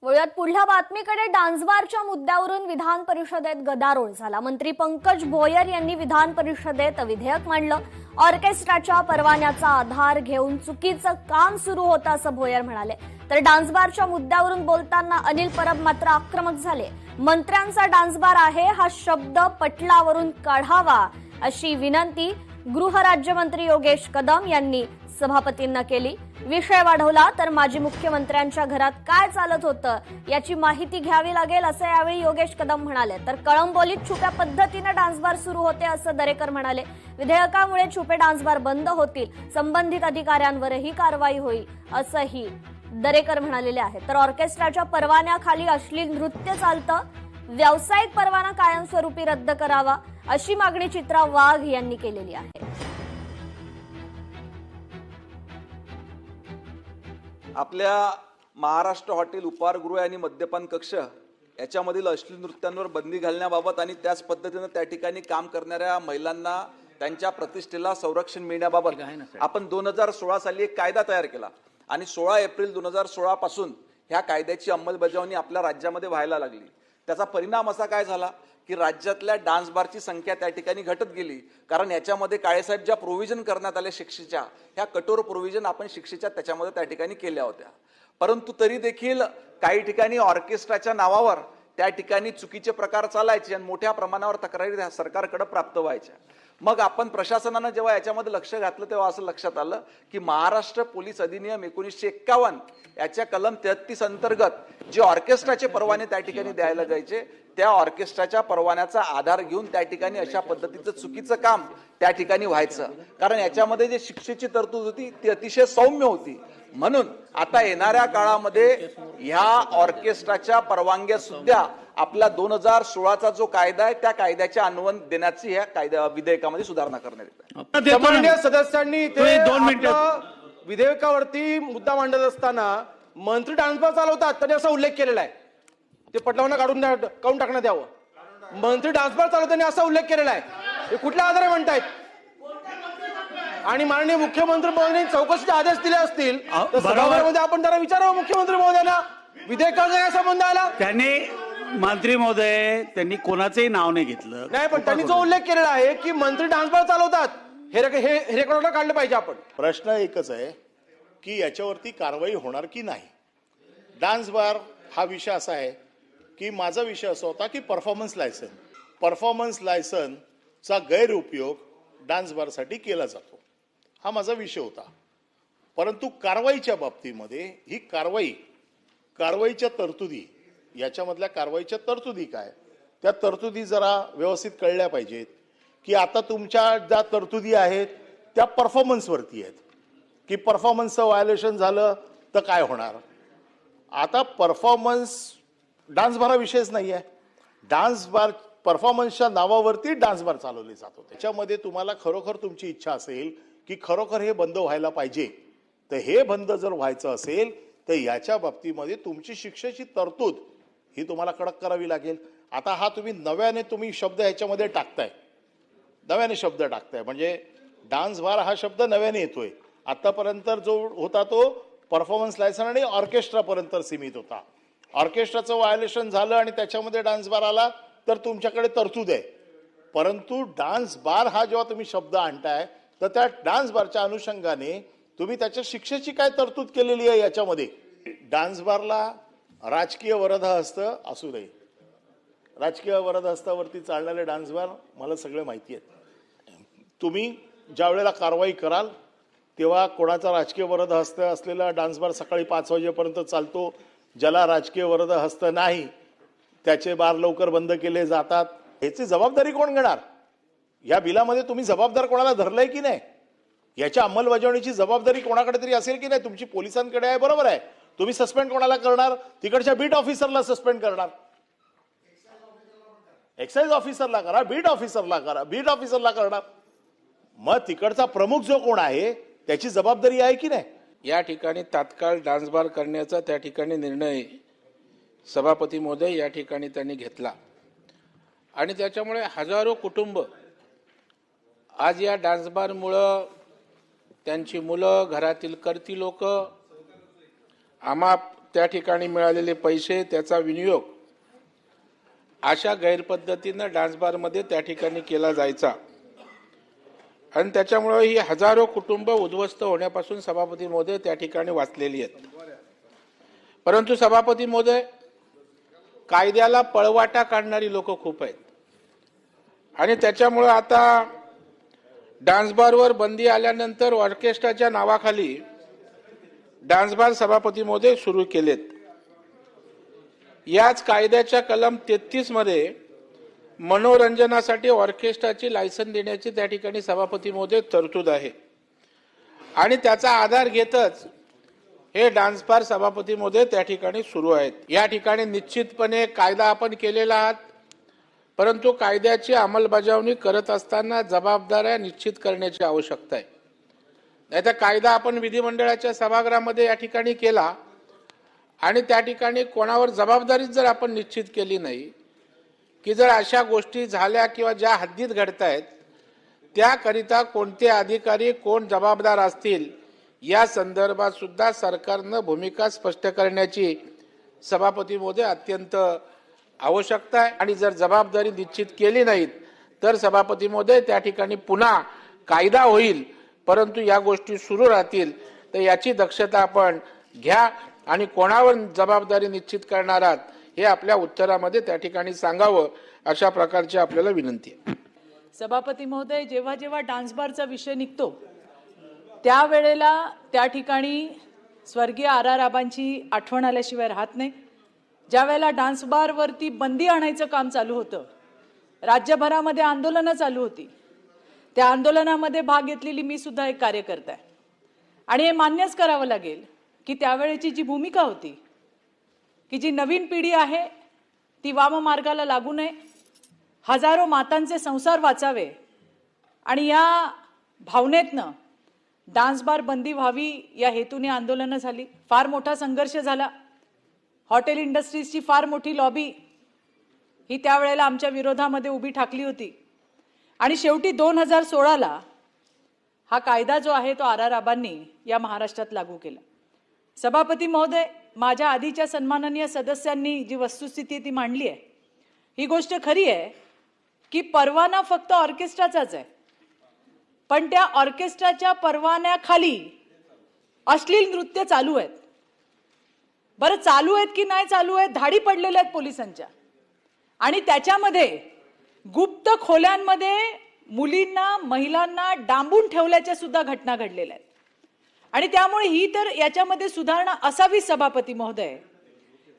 वळूयात पुढल्या बातमीकडे. डान्स बारच्या मुद्द्यावरून विधान परिषदेत गदारोळ झाला. मंत्री पंकज भोयर यांनी विधान परिषदेत विधेयक मांडलं. ऑर्केस्ट्राच्या परवान्याचा आधार घेऊन चुकीचं काम सुरू होतं असं भोयर म्हणाले. तर डान्स बारच्या मुद्द्यावरून बोलताना अनिल परब मात्र आक्रमक झाले. मंत्र्यांचा डान्स बार आहे हा शब्द पटलावरून काढावा अशी विनंती गृहराज्यमंत्री योगेश कदम यांनी सभापतींना केली. विषय वाढवला तर माजी मुख्यमंत्र्यांच्या घरात काय चालत होतं याची माहिती घ्यावी लागेल असं यावेळी योगेश कदम म्हणाले. तर कळंबोलीत छुप्या पद्धतीने डान्सबार सुरू होते असं दरेकर म्हणाले. विधेयकामुळे छुपे डान्सबार बंद होतील, संबंधित अधिकाऱ्यांवरही कारवाई होईल असंही दरेकर म्हणालेले आहे. तर ऑर्केस्ट्राच्या परवान्याखाली अश्लील नृत्य चालतं, व्यावसायिक परवाना कायमस्वरूपी रद्द करावा अशी मागणी चित्रा वाघ यांनी केलेली आहे. आपल्या महाराष्ट्र हॉटेल, उपहारगृह आणि मद्यपान कक्ष याच्यामधील अश्लील नृत्यांवर बंदी घालण्याबाबत आणि त्याच पद्धतीने त्या ठिकाणी काम करणाऱ्या महिलांना त्यांच्या प्रतिष्ठेला संरक्षण मिळण्याबाबत आपण 2016 साली एक कायदा तयार केला आणि 16 एप्रिल 2016 पासून ह्या कायद्याची अंमलबजावणी आपल्या राज्यामध्ये व्हायला लागली. त्याचा परिणाम असा काय झाला की राज्यातल्या डान्स बारची संख्या त्या ठिकाणी घटत गेली. कारण याच्यामध्ये काळेसाहेब ज्या प्रोव्हिजन करण्यात आल्या शिक्षेच्या, ह्या कठोर प्रोव्हिजन आपण शिक्षेच्या त्याच्यामध्ये त्या ठिकाणी केल्या होत्या. परंतु तरी देखील काही ठिकाणी ऑर्केस्ट्राच्या नावावर त्या ठिकाणी चुकीचे प्रकार चालायचे आणि मोठ्या प्रमाणावर तक्रारी सरकारकडे प्राप्त व्हायच्या. मग आपण प्रशासनानं जेव्हा याच्यामध्ये लक्ष घातलं तेव्हा असं लक्षात आलं की महाराष्ट्र पोलीस अधिनियम 1951 याच्या कलम 33 अंतर्गत जे ऑर्केस्ट्राचे परवाने त्या ठिकाणी द्यायला जायचे, त्या ऑर्केस्ट्राच्या परवान्याचा आधार घेऊन त्या ठिकाणी अशा पद्धतीचं चुकीचं काम त्या ठिकाणी व्हायचं. कारण याच्यामध्ये जे शिक्षेची तरतूद होती ती अतिशय सौम्य होती. म्हणून आता येणाऱ्या काळामध्ये ह्या ऑर्केस्ट्राच्या परवानग्या सुद्धा आपला 2016चा जो कायदा आहे त्या कायद्याच्या अन्वय देण्याची ह्या कायदा विधेयकामध्ये सुधारणा करण्यात येते. माननीय सदस्यांनी ते 2 मिनिटं विधेयकावरती मुद्दा मांडत असताना मंत्री डान्स बार चालवतात त्यांनी असा उल्लेख केलेला आहे. ते पटलावना काढून टाकण्यात यावं. मंत्री डान्स बार चालवताना असा उल्लेख केलेला आहे. हे कुठल्या आधारे म्हणतायत? आणि माननीय मुख्यमंत्री महोदयांनी चौकशीचे आदेश दिले असतील तर सभागृहामध्ये आपण जरा विचारावं मुख्यमंत्री महोदयांना विधेयकाचा काय संबंध आला. त्यांनी मंत्री महोदय त्यांनी कोणाचंही नाव नाही घेतलं. नाही, पण त्यांनी जो उल्लेख केलेला आहे की मंत्री डान्स बार चालवतात हे रेकॉर्डला काढलं पाहिजे. आपण प्रश्न एकच आहे की याच्यावरती कारवाई होणार की नाही. डान्स बार हा विषय असा आहे की माझा विषय असा होता की परफॉर्मन्स लायसनचा गैरउपयोग डान्स बारसाठी केला जातो, हा माझा विषय होता. परंतु कारवाईच्या बाबतीमध्ये ही कारवाईच्या तरतुदी, याच्यामधल्या कारवाईच्या तरतुदी काय, त्या तरतुदी जरा व्यवस्थित कळल्या पाहिजेत की आता तुमच्या ज्या तरतुदी आहेत त्या परफॉर्मन्सवरती आहेत की परफॉर्मन्सचं व्हायोलेशन झालं तर काय होणार. आता परफॉर्मन्स डान्स बार हा विषयच नाही आहे. डान्स बार परफॉर्मन्सच्या नावावरती डान्स बार चालवले जातो. त्याच्यामध्ये तुम्हाला खरोखर तुमची इच्छा असेल की खरोखर हे बंद व्हायला पाहिजे, तर हे बंद जर व्हायचं असेल तर याच्या बाबतीमध्ये तुमची शिक्षेची तरतूद ही तुम्हाला कडक करावी लागेल. आता हा तुम्ही शब्द ह्याच्यामध्ये टाकताय, नव्याने शब्द टाकताय, म्हणजे डान्स बार हा शब्द नव्याने येतोय. आतापर्यंत जो होता तो परफॉर्मन्स लायसन आणि ऑर्केस्ट्रापर्यंत सीमित होता. ऑर्केस्ट्राचं व्हायोलेशन झालं आणि त्याच्यामध्ये डान्स बार आला तर तुमच्याकडे तरतूद आहे. परंतु डान्स बार हा जेव्हा तुम्ही शब्द आणताय तर त्या डान्स बारच्या अनुषंगाने तुम्ही त्याच्या शिक्षेची काय तरतूद केलेली आहे याच्यामध्ये. डान्स बारला राजकीय वरदहस्त असू नये. राजकीय वरदहस्तावरती चालणारे डान्स बार मला सगळे माहिती आहेत. तुम्ही ज्या वेळेला कारवाई कराल तेव्हा कोणाचा राजकीय वरदहस्त असलेला डान्स बार सकाळी 5 वाजेपर्यंत चालतो, ज्याला राजकीय वरदहस्त नाही त्याचे बार लवकर बंद केले जातात. याची जबाबदारी कोण घेणार? या बिलामध्ये तुम्ही जबाबदार कोणाला धरलंय की नाही, याच्या अंमलबजावणीची जबाबदारी कोणाकडे तरी असेल की नाही, तुमची पोलिसांकडे आहे. बरोबर आहे. तुम्ही सस्पेंड कोणाला करणार? तिकडच्या बीट ऑफिसरला सस्पेंड करणार, एक्साइज ऑफिसरला करा, बीट ऑफिसरला करणार. मग तिकडचा प्रमुख जो कोण आहे त्याची जबाबदारी आहे की नाही. या ठिकाणी तात्काळ डान्स बार करण्याचा त्या ठिकाणी निर्णय सभापती महोदय या ठिकाणी त्यांनी घेतला आणि त्याच्यामुळे हजारो कुटुंब आज या डान्स बारमुळं त्यांची मुलं, घरातील कर्ती लोक, त्या ठिकाणी मिळालेले पैसे, त्याचा विनियोग अशा गैरपद्धतीनं डान्स बारमध्ये त्या ठिकाणी केला जायचा आणि त्याच्यामुळे ही हजारो कुटुंब उद्ध्वस्त होण्यापासून सभापती महोदय त्या ठिकाणी वाचलेली आहेत. परंतु सभापती महोदय, कायद्याला पळवाटा काढणारी लोक खूप आहेत आणि त्याच्यामुळे आता डान्स बारवर बंदी आल्यानंतर ऑर्केस्ट्राच्या नावाखाली डान्स बार सभापती महोदय सुरू केलेत. याच कायद्याच्या कलम 33 मध्ये मनोरंजनासाठी ऑर्केस्ट्राची लायसन देण्याची त्या ठिकाणी सभापती महोदय तरतूद आहे आणि त्याचा आधार घेतच हे डान्स बार सभापती महोदय त्या ठिकाणी सुरू आहेत. या ठिकाणी निश्चितपणे कायदा आपण केलेला आहात, परंतु कायद्याची अंमलबजावणी करत असताना जबाबदाऱ्या निश्चित करण्याची आवश्यकता आहे. नाहीतर कायदा आपण विधिमंडळाच्या सभागृहामध्ये या ठिकाणी केला आणि त्या ठिकाणी कोणावर जबाबदारी जर आपण निश्चित केली नाही की जर अशा गोष्टी झाल्या किंवा ज्या हद्दीत घडतायत त्याकरिता कोणते अधिकारी कोण जबाबदार असतील या संदर्भात सुद्धा सरकारनं भूमिका स्पष्ट करण्याची सभापती महोदय अत्यंत आवश्यकता आहे. आणि जर जबाबदारी निश्चित केली नाहीत तर सभापती महोदय त्या ठिकाणी पुन्हा कायदा होईल, परंतु या गोष्टी सुरू राहतील. तर याची दक्षता आपण घ्या आणि कोणावर जबाबदारी निश्चित करणार आहात हे आपल्या उत्तरामध्ये त्या ठिकाणी सांगावं, अशा प्रकारची आपल्याला विनंती आहे. सभापती महोदय, जेव्हा जेव्हा डान्स बारचा विषय निघतो त्यावेळेला त्या ठिकाणी स्वर्गीय R.R. आबांची आठवण आल्याशिवाय राहत नाही. ज्या वेळेला डान्स बारवरती बंदी आणायचं काम चालू होतं, राज्यभरामध्ये आंदोलनं चालू होती, त्या आंदोलनामध्ये भाग घेतलेली मी सुद्धा एक कार्यकर्ता आहे आणि हे मान्यच करावं लागेल की त्यावेळेची जी भूमिका होती की जी नवीन पिढी आहे ती वाममार्गाला लागू नये, हजारो मातांचे संसार वाचावे आणि या भावनेतनं डान्स बार बंदी व्हावी या हेतूने आंदोलनं झाली. फार मोठा संघर्ष झाला. हॉटेल इंडस्ट्रीजची फार मोठी लॉबी ही त्यावेळेला आमच्या विरोधामध्ये उभी ठाकली होती आणि शेवटी 2016ला हा कायदा जो आहे तो R.R. आबांनी या महाराष्ट्रात लागू केला. सभापती महोदय, माझ्या आधीच्या सन्माननीय सदस्यांनी जी वस्तुस्थिती ती मांडली आहे, ही गोष्ट खरी आहे की परवाना फक्त ऑर्केस्ट्राचाच आहे, पण त्या ऑर्केस्ट्राच्या परवान्याखाली अश्लील नृत्य चालू आहेत. बरं, चालू आहेत की नाही चालू आहेत, धाडी पडलेल्या आहेत पोलिसांच्या आणि त्याच्यामध्ये गुप्त खोल्यांमध्ये मुलींना महिलांना डांबून ठेवल्याच्या सुद्धा घटना घडलेल्या आहेत. आणि त्यामुळे ही तर याच्यामध्ये सुधारणा असावी सभापती महोदय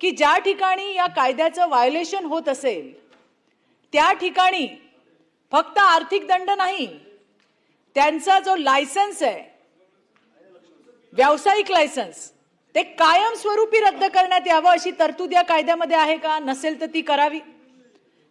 की ज्या ठिकाणी या कायद्याचं व्हायोलेशन होत असेल त्या ठिकाणी फक्त आर्थिक दंड नाही, त्यांचा जो लायसन्स आहे, व्यावसायिक लायसन्स, ते कायमस्वरूपी रद्द करण्यात यावं अशी तरतूद या कायद्यामध्ये आहे का? नसेल तर ती करावी.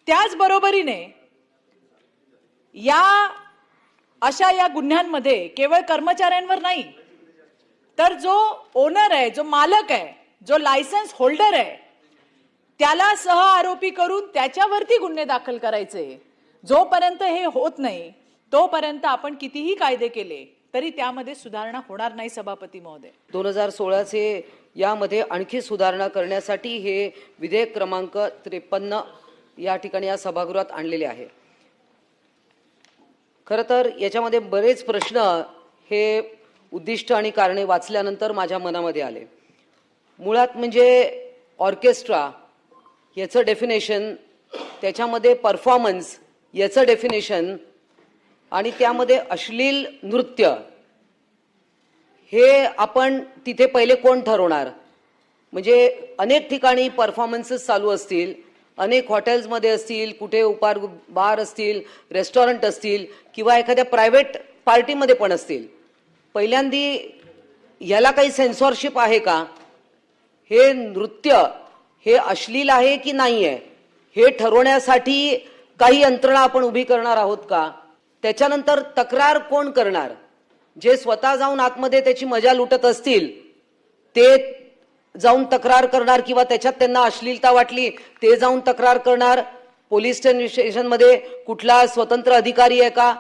त्याचबरोबरीने या गुन्ह्यांमध्ये केवळ कर्मचाऱ्यांवर नाही तर जो ओनर आहे, जो मालक आहे, जो लायसन्स होल्डर आहे, त्याला सह आरोपी करून त्याच्यावरती गुन्हे दाखल करायचे. जोपर्यंत हे होत नाही तोपर्यंत आपण कितीही कायदे केले तरी त्यामध्ये सुधारणा होणार नाही. सभापती महोदय, 2016चे यामध्ये आणखी सुधारणा करण्यासाठी हे विधेयक क्रमांक 53 या ठिकाणी या सभागृहात आणलेले आहे. खरं तर याच्यामध्ये बरेच प्रश्न हे उद्दिष्ट आणि कारणे वाचल्यानंतर माझ्या मनामध्ये आले. मुळात म्हणजे ऑर्केस्ट्रा याचं डेफिनेशन, त्याच्यामध्ये परफॉर्मन्स याचं डेफिनेशन आणि त्यामध्ये अश्लील नृत्य हे आपण तिथे पहिले कोण ठरवणार? म्हणजे अनेक ठिकाणी परफॉर्मन्सेस चालू असतील, अनेक हॉटेल्समध्ये असतील, कुठे उपार बार असतील, रेस्टॉरंट असतील किंवा एखाद्या प्रायव्हेट पार्टीमध्ये पण असतील. पहिल्यांदी याला काही सेन्सॉरशिप आहे का? हे नृत्य हे अश्लील आहे की नाही आहे हे ठरवण्यासाठी काही यंत्रणा आपण उभी करणार आहोत का? त्याच्यानंतर तक्रार कोण करणार? जे स्वतः जाऊन आतमध्ये त्याची मजा लुटत असतील ते जाऊन तक्रार करणार किंवा त्याच्यात त्यांना अश्लीलता वाटली ते जाऊन तक्रार करणार. पोलीस स्टेशनमध्ये कुठला स्वतंत्र अधिकारी आहे का?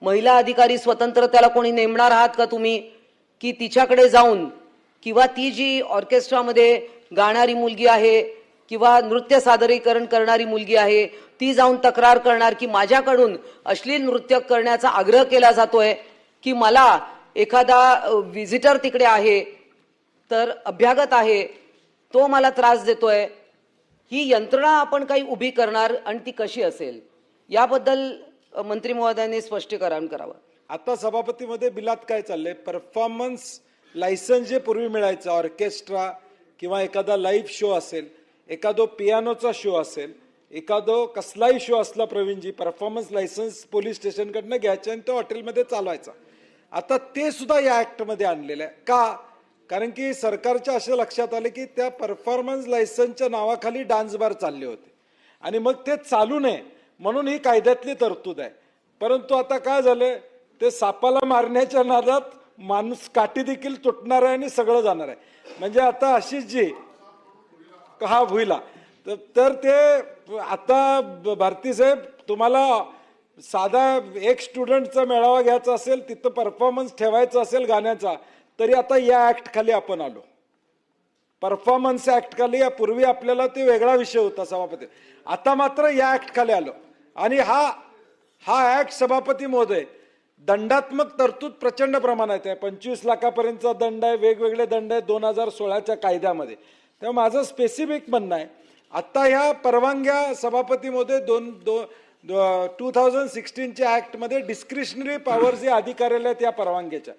महिला अधिकारी स्वतंत्र त्याला कोणी नेमणार आहात का तुम्ही? की तिच्याकडे जाऊन किंवा ती जी ऑर्केस्ट्रामध्ये गाणारी मुलगी आहे किंवा नृत्य सादरीकरण करणारी मुलगी आहे, ती जाऊन तक्रार करणार की माझ्याकडून अश्लील नृत्य करण्याचा आग्रह केला जातोय, की मला एखादा व्हिजिटर तिकडे आहे तर अभ्यागत आहे तो मला त्रास देतोय, ही यंत्रणा आपण काही उभी करणार आणि ती कशी असेल याबद्दल मंत्री महोदयांनी स्पष्टीकरण करावं. आता सभापतीमध्ये बिलात काय चाललंय, परफॉर्मन्स लायसन्स जे पूर्वी मिळायचं, ऑर्केस्ट्रा किंवा एखादा लाईव्ह शो असेल, एखादो पियानोचा शो असेल, एखादो कसलाही शो असला प्रवीणजी, परफॉर्मन्स लायसन्स पोलीस स्टेशनकडनं घ्यायचं आणि तो हॉटेलमध्ये चालवायचा. आता ते सुद्धा या ऍक्टमध्ये आणलेलं आहे. का? कारण की सरकारच्या असे लक्षात आले की त्या परफॉर्मन्स लायसन्सच्या नावाखाली डान्स बार चालले होते आणि मग ते चालू नये म्हणून ही कायद्यातली तरतूद आहे. परंतु आता काय झालंय, ते सापाला मारण्याच्या नादात माणूस काठी देखील तुटणार आहे आणि सगळं जाणार आहे. म्हणजे आता अशीच जी हा होईला तर ते आता भारती साहेब, तुम्हाला साधा एक स्टुडंटचा मेळावा घ्यायचा असेल, तिथं परफॉर्मन्स ठेवायचा असेल गाण्याचा, तरी आता या ऍक्ट खाली आपण आलो. परफॉर्मन्स ऍक्ट खाली, यापूर्वी आपल्याला ते वेगळा विषय होता सभापती, आता मात्र या ऍक्ट खाली आलो. आणि हा ऍक्ट सभापती महोदय दंडात्मक तरतूद प्रचंड प्रमाणात आहे. 25 लाखापर्यंतचा दंड आहे, वेगवेगळे दंड आहे 2016च्या कायद्यामध्ये. तेव्हा माझं स्पेसिफिक म्हणणं आहे, आता ह्या परवानग्या सभापती महोदय 2016च्या ऍक्टमध्ये डिस्क्रिशनरी पॉवर जे अधिकाऱ्याला आहेत या परवानग्याच्या,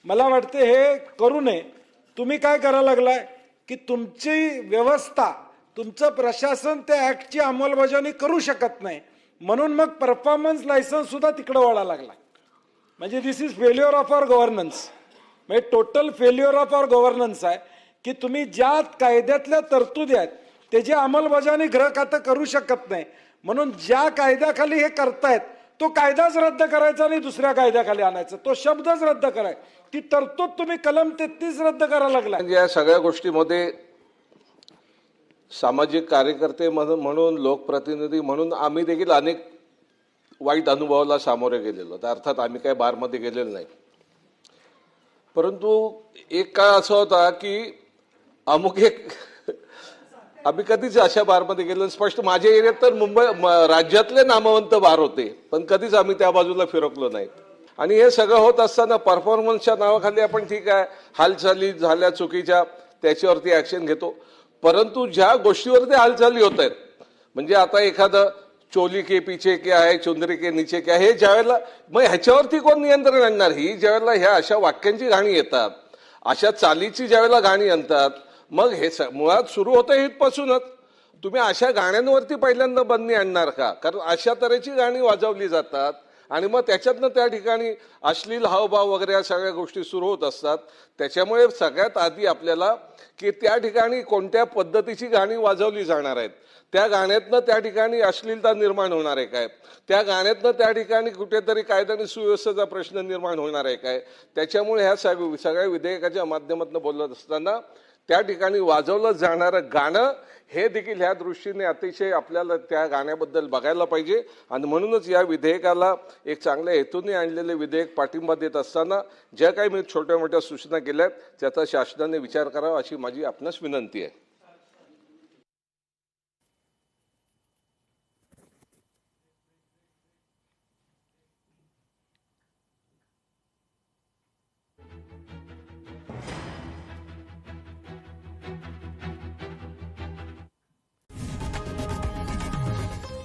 मला वाटते हे करू नये. तुम्ही काय करायला लागलाय की तुमची व्यवस्था, तुमचं प्रशासन त्या ऍक्टची अंमलबजावणी करू शकत नाही, म्हणून मग परफॉर्मन्स लायसन्स सुद्धा तिकडे वळायला लागला. म्हणजे this is failure of our governance. म्हणजे total failure of our governance आहे की तुम्ही ज्या कायद्यातल्या तरतुदी आहेत त्याची अंमलबजावणी गृह खातं करू शकत नाही, म्हणून ज्या कायद्याखाली हे करतायत तो कायदाच रद्द करायचा आणि दुसऱ्या कायद्याखाली आणायचा, तो शब्दच रद्द कराय, ती तरतूद तुम्ही कलम 33 रद्द करायला लागला. या सगळ्या गोष्टीमध्ये सामाजिक कार्यकर्ते म्हणून, लोकप्रतिनिधी म्हणून आम्ही देखील अनेक वाईट अनुभवाला सामोरे गेलेलो. अर्थात आम्ही काही बारमध्ये गेलेलो नाही, परंतु एक काळ असा होता की आम्ही कधीच अशा बारमध्ये गेलो. स्पष्ट माझ्या एरियात तर मुंबई राज्यातले नामवंत बार होते, पण कधीच आम्ही त्या बाजूला फिरकलो नाही. आणि हे सगळं होत असताना परफॉर्मन्सच्या नावाखाली आपण ठीक आहे, हालचाली झाल्या चुकीच्या त्याच्यावरती ऍक्शन घेतो, परंतु ज्या गोष्टीवरती हालचाली होत आहेत, म्हणजे आता एखादं चोली के पीछे क्या है, चुंदरी के नीचे क्या, हे ज्यावेळेला मग ह्याच्यावरती कोण नियंत्रण आणणार? ही ज्यावेळेला ह्या अशा वाक्यांची गाणी येतात, अशा चालीची ज्यावेळेला गाणी आणतात, मग हे मुळात सुरू होतं इथपासूनच. तुम्ही अशा गाण्यांवरती पहिल्यांदा बंदी आणणार का? कारण अशा तऱ्हेची गाणी वाजवली जातात आणि मग त्याच्यातनं त्या ठिकाणी अश्लील हावभाव वगैरे या सगळ्या गोष्टी सुरू होत असतात. त्याच्यामुळे सगळ्यात आधी आपल्याला की त्या ठिकाणी कोणत्या पद्धतीची गाणी वाजवली जाणार आहेत, त्या गाण्यातनं त्या ठिकाणी अश्लीलता निर्माण होणार आहे काय, त्या गाण्यातनं त्या ठिकाणी कुठेतरी कायदा आणि सुव्यवस्थेचा प्रश्न निर्माण होणार आहे काय. त्याच्यामुळे ह्या सगळ्या विधेयकाच्या माध्यमातून बोलत असताना त्या ठिकाणी वाजवलं जाणारं गाणं हे देखील ह्या दृष्टीने अतिशय आपल्याला त्या गाण्याबद्दल बघायला पाहिजे. आणि म्हणूनच या विधेयकाला एक चांगल्या हेतूने आणलेले विधेयक पाठिंबा देत असताना ज्या काही मी छोट्या मोठ्या सूचना केल्या त्याचा शासनाने विचार करावा अशी माझी आपणास विनंती आहे.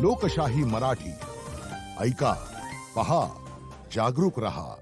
लोकशाही मराठी ऐका, पहा, जागरूक रहा.